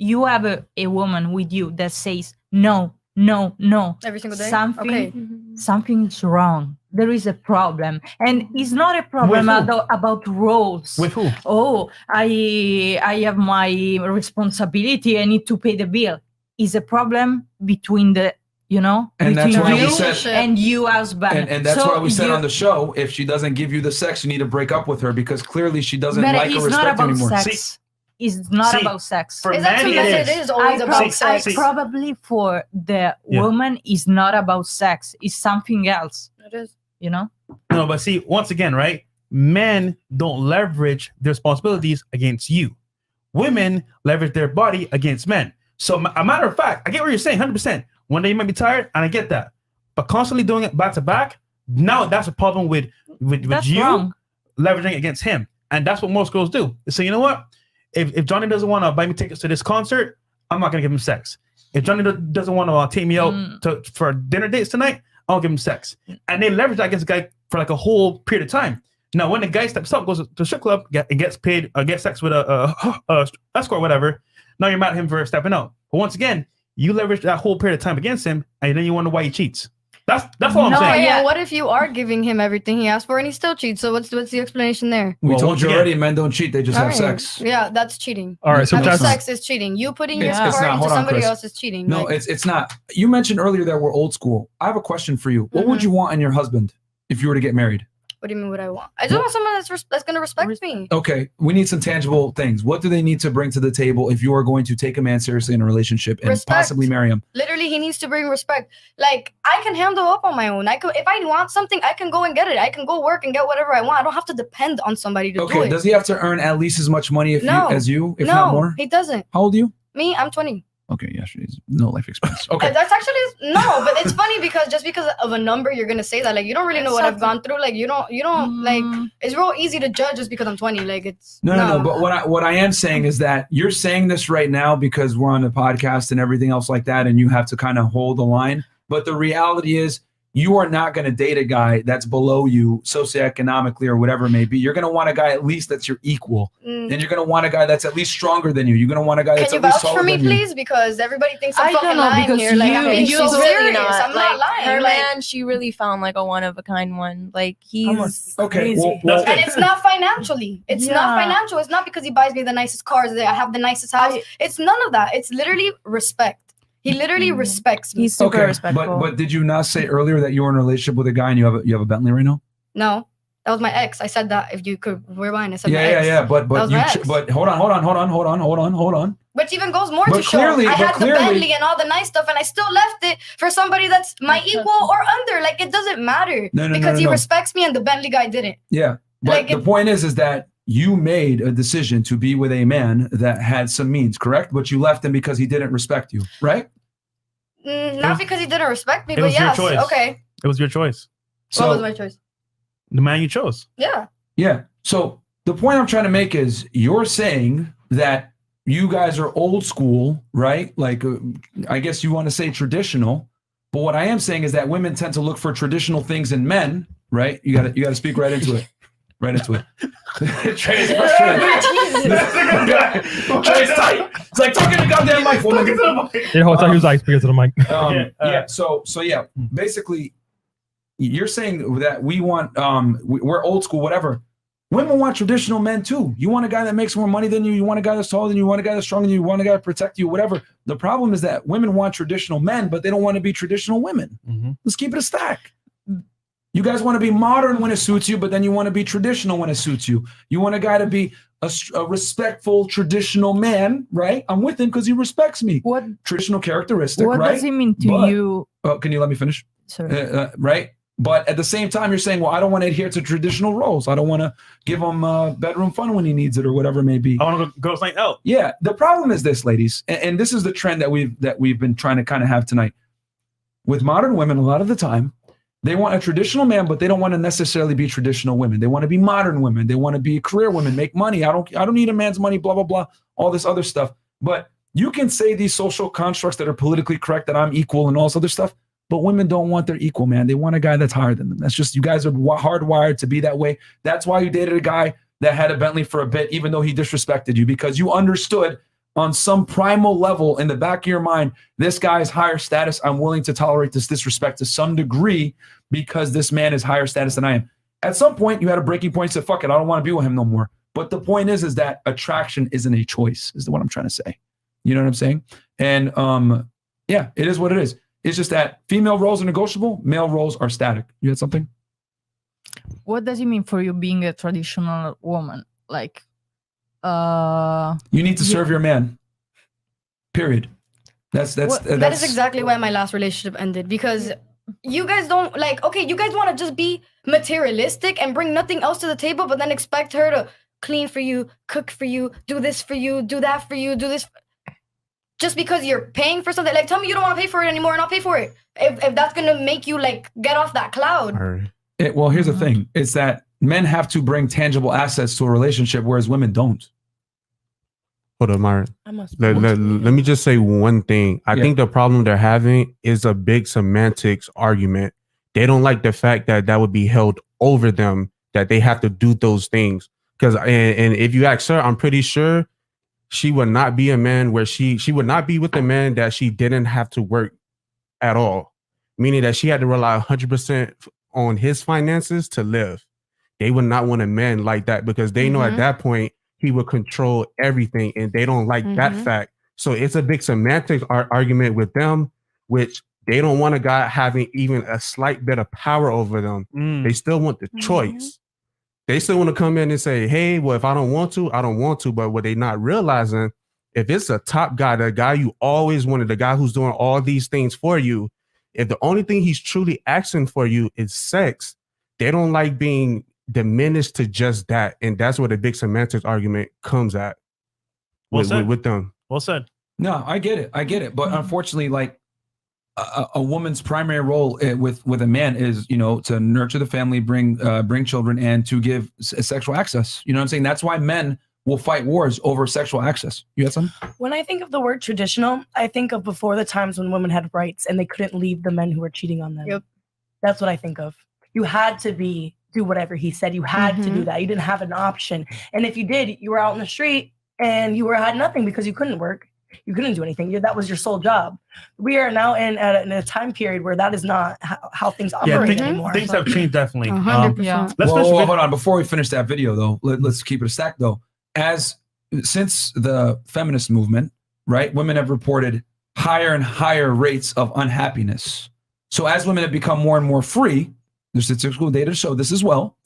you have a woman with you that says no, no, no, every single day. Something is wrong. There is a problem, and it's not a problem about roles. With who? Oh, I have my responsibility. I need to pay the bill. Is a problem between the and that's why we you said, and you husband. and that's why we said on the show, if she doesn't give you the sex, you need to break up with her because clearly she doesn't like or respect you anymore. Sex. It's not about sex. For men, it is always about sex. Probably for the woman, it's not about sex. It's something else. It is. No, but see, once again, right? Men don't leverage their responsibilities against you. Women leverage their body against men. So, a matter of fact, I get what you're saying, 100%. One day you might be tired, and I get that. But constantly doing it back to back, now that's a problem with you wrong. Leveraging against him. And that's what most girls do. So, you know what? If Johnny doesn't want to buy me tickets to this concert, I'm not going to give him sex. If Johnny doesn't want to take me out for dinner dates tonight, I'll give him sex. And they leverage that against the guy for like a whole period of time. Now, when the guy steps up, goes to the strip club, and gets paid, gets sex with a escort, whatever, now you're mad at him for stepping out. But once again, you leverage that whole period of time against him, and then you wonder why he cheats. That's all I'm saying. Yeah. What if you are giving him everything he asked for and he still cheats? So what's the explanation there? We told you already, men don't cheat; they just have sex. Yeah, that's cheating. All right, so having sex is cheating. You putting your heart into somebody else is cheating. No, it's not. You mentioned earlier that we're old school. I have a question for you. What would you want in your husband if you were to get married? What do you mean what I want? I just want someone that's going to respect me. Okay, we need some tangible things. What do they need to bring to the table if you are going to take a man seriously in a relationship and possibly marry him? Literally, he needs to bring respect. Like, I can handle up on my own. If I want something, I can go and get it. I can go work and get whatever I want. I don't have to depend on somebody to do it. Okay, does he have to earn at least as much money as you, if not more? No, he doesn't. How old are you? Me, I'm 20. Okay, yeah, she's no life experience. Okay. That's actually, no, but it's funny because just because of a number, you're going to say that. Like, you don't really know what I've gone through. Like, you don't like, it's real easy to judge just because I'm 20. Like, it's. No. But what I am saying is that you're saying this right now because we're on a podcast and everything else like that, and you have to kind of hold the line. But the reality is, you are not going to date a guy that's below you socioeconomically or whatever it may be. You're going to want a guy at least that's your equal. And you're going to want a guy that's at least stronger than you. You're going to want a guy that's at least taller than you. Can you vouch for me, please? Because everybody thinks I'm fucking lying here. Like, I'm being so serious. I'm not lying. Her man, she really found like a one-of-a-kind one. Like, he's okay. crazy. And it's not financially. It's not financial. It's not because he buys me the nicest cars. I have the nicest house. It's none of that. It's literally respect. He literally respects me. He's super respectful. But did you not say earlier that you were in a relationship with a guy and you have a Bentley right now? No, that was my ex. I said that if you could rewind, I said my ex. Yeah. But hold on. Which even goes more to show I had the Bentley and all the nice stuff, and I still left it for somebody that's my equal or under. Like, it doesn't matter because he respects me and the Bentley guy didn't. Yeah, but the point is that you made a decision to be with a man that had some means, correct? But you left him because he didn't respect you, right? Not because he didn't respect me, but yes. Okay. It was your choice. So, what was my choice? The man you chose. Yeah. Yeah. So the point I'm trying to make is you're saying that you guys are old school, right? Like, I guess you want to say traditional. But what I am saying is that women tend to look for traditional things in men, right? You got to speak right into it. Right into it. Trey's frustrated. Trey's tight. It's like talking to the goddamn mic. Yeah, I thought he was like speaking to the mic. Yeah. So yeah. Basically, you're saying that we want we're old school, whatever. Women want traditional men too. You want a guy that makes more money than you. You want a guy that's taller than you. You want a guy that's stronger than you. You want a guy to protect you. Whatever. The problem is that women want traditional men, but they don't want to be traditional women. Let's keep it a stack. You guys want to be modern when it suits you, but then you want to be traditional when it suits you. You want a guy to be a respectful, traditional man, right? I'm with him because he respects me. What traditional characteristic, right? What does it mean to you? Can you let me finish? Sorry. Right? But at the same time, you're saying, well, I don't want to adhere to traditional roles. I don't want to give him bedroom fun when he needs it or whatever it may be. I want to go something else. Yeah. The problem is this, ladies, and this is the trend that we've been trying to kind of have tonight. With modern women, a lot of the time, they want a traditional man, but they don't want to necessarily be traditional women. They want to be modern women. They want to be career women, make money. I don't need a man's money, blah, blah, blah, all this other stuff. But you can say these social constructs that are politically correct, that I'm equal and all this other stuff, but women don't want their equal, man. They want a guy that's higher than them. That's just, you guys are hardwired to be that way. That's why you dated a guy that had a Bentley for a bit, even though he disrespected you, because you understood on some primal level in the back of your mind, this guy is higher status. I'm willing to tolerate this disrespect to some degree because this man is higher status than I am. At some point, you had a breaking point. Said, "Fuck it, I don't want to be with him no more." But the point is that attraction isn't a choice. Is what I'm trying to say. You know what I'm saying? And yeah, it is what it is. It's just that female roles are negotiable. Male roles are static. You had something? What does it mean for you being a traditional woman? Like, you need to serve your man. Period. That is exactly why my last relationship ended, because you guys don't like, okay, you guys want to just be materialistic and bring nothing else to the table, but then expect her to clean for you, cook for you, do this for you, do that for you, do this. Just because you're paying for something, like, tell me you don't want to pay for it anymore and I'll pay for it. If that's going to make you like get off that cloud. Well, here's the thing. It's that men have to bring tangible assets to a relationship, whereas women don't. Hold on, Myron. Let me just say one thing. I think the problem they're having is a big semantics argument. They don't like the fact that that would be held over them, that they have to do those things. Because and if you ask her, I'm pretty sure she would not be a man where she would not be with a man that she didn't have to work at all. Meaning that she had to rely 100% on his finances to live. They would not want a man like that because they know at that point he would control everything, and they don't like that fact. So it's a big semantic argument with them, which they don't want a guy having even a slight bit of power over them. They still want the choice. They still want to come in and say, hey, well, if I don't want to, I don't want to. But what they not realizing, if it's a top guy, the guy you always wanted, the guy who's doing all these things for you, if the only thing he's truly asking for you is sex, they don't like being diminished to just that. And that's where the big semantics argument comes at with them. Well said. No, I get it. But unfortunately, like a woman's primary role with a man is, you know, to nurture the family, bring children, and to give sexual access. You know what I'm saying? That's why men will fight wars over sexual access. You had something? When I think of the word traditional, I think of before the times when women had rights and they couldn't leave the men who were cheating on them. Yep. That's what I think of. You had to do whatever he said. You had to do that. You didn't have an option. And if you did, you were out in the street and you had nothing because you couldn't work. You couldn't do anything. That was your sole job. We are now in a time period where that is not how things operate anymore. Things have changed, definitely. 100%. Hold on. Before we finish that video, though, let's keep it a stack, though. Since the feminist movement, right, women have reported higher and higher rates of unhappiness. So as women have become more and more free, there's statistical data to show this as well.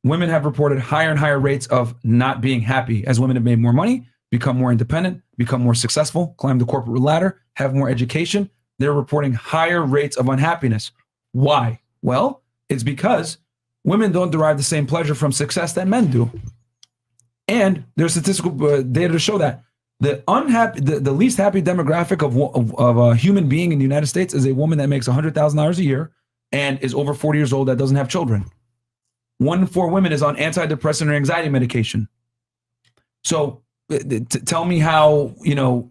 Women have reported higher and higher rates of not being happy as women have made more money, become more independent, become more successful, climb the corporate ladder, have more education. They're reporting higher rates of unhappiness. Why? Well, it's because women don't derive the same pleasure from success that men do. And there's statistical data to show that the least happy demographic of a human being in the United States is a woman that makes $100,000 a year and is over 40 years old that doesn't have children. 1 in 4 women is on antidepressant or anxiety medication. So tell me how, you know,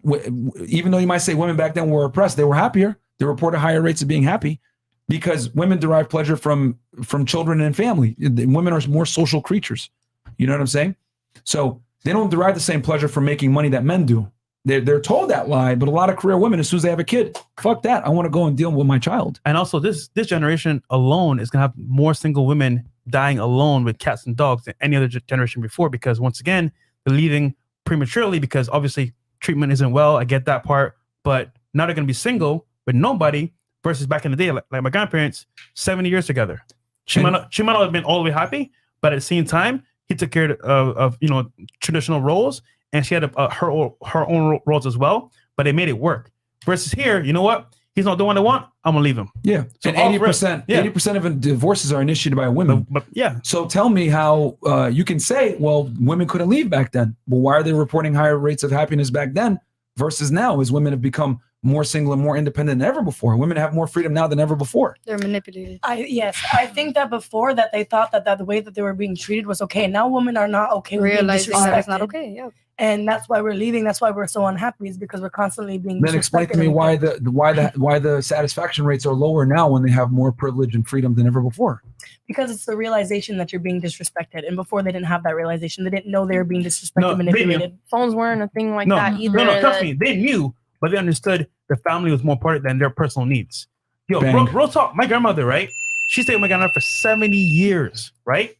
even though you might say women back then were oppressed, they were happier. They reported higher rates of being happy because women derive pleasure from children and family. Women are more social creatures. You know what I'm saying? So they don't derive the same pleasure from making money that men do. They're told that lie, but a lot of career women, as soon as they have a kid, fuck that. I want to go and deal with my child. And also this generation alone is going to have more single women dying alone with cats and dogs than any other generation before, because once again, they're leaving prematurely because obviously treatment isn't well. I get that part, but now they're going to be single with nobody versus back in the day, like my grandparents, 70 years together. She might not have been all the way happy, but at the same time, he took care of you know, traditional roles, and she had her own roles as well, but they made it work. Versus here, you know what? He's not the one I want. I'm gonna leave him. Yeah. So and 80% of divorces are initiated by women. But yeah. So tell me how you can say, well, women couldn't leave back then. Well, why are they reporting higher rates of happiness back then versus now as women have become more single and more independent than ever before. Women have more freedom now than ever before. They're manipulated. I think that before that they thought that the way that they were being treated was okay. Now women are not okay with being Realizing that it's disrespected. not okay. Yeah. And that's why we're leaving. That's why we're so unhappy, is because we're constantly being. Then explain to me why the satisfaction rates are lower now when they have more privilege and freedom than ever before. Because it's the realization that you're being disrespected, and before they didn't have that realization. They didn't know they were being disrespected, manipulated. Phones weren't a thing like that either. No, trust me, they knew, but they understood the family was more important than their personal needs. Yo, real talk. My grandmother, right? She stayed with my grandmother for 70 years, right?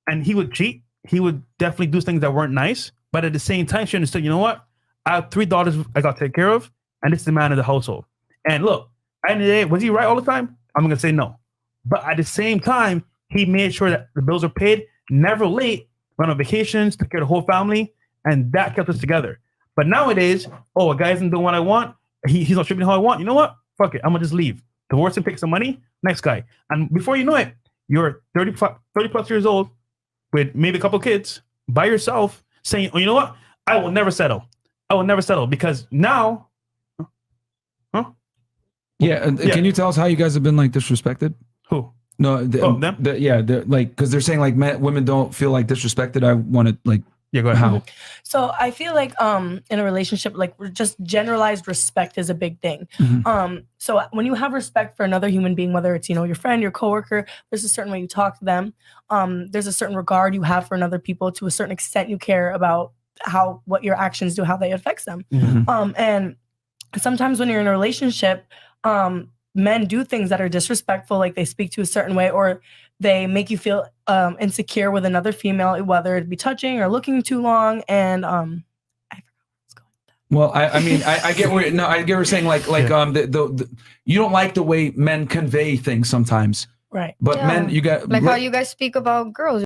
And he would cheat. He would definitely do things that weren't nice. But at the same time, she understood, you know what? I have 3 daughters I got to take care of, and this is the man of the household. And look, at the end of the day, was he right all the time? I'm going to say no. But at the same time, he made sure that the bills are paid, never late, went on vacations, took care of the whole family, and that kept us together. But nowadays, a guy isn't doing what I want. He's not treating me how I want. You know what? Fuck it. I'm going to just leave. Divorce and pick some money. Next guy. And before you know it, you're 30 plus years old with maybe a couple kids by yourself saying, oh, you know what? I will never settle. I will never settle because now. Yeah. Can you tell us how you guys have been like disrespected? Who? No, them? Like, because they're saying like women don't feel like disrespected. I want to like, yeah, go ahead. How? So I feel like in a relationship, like just generalized respect is a big thing. So when you have respect for another human being, whether it's, your friend, your coworker, there's a certain way you talk to them. There's a certain regard you have for another people. To a certain extent, you care about what your actions do, how they affect them. And sometimes when you're in a relationship, men do things that are disrespectful, like they speak to a certain way, or they make you feel insecure with another female, whether it be touching or looking too long. And I forgot what's going on. Well, I mean, I get where I get what you're saying. Like you don't like the way men convey things sometimes, right? But men, you got like how you guys speak about girls.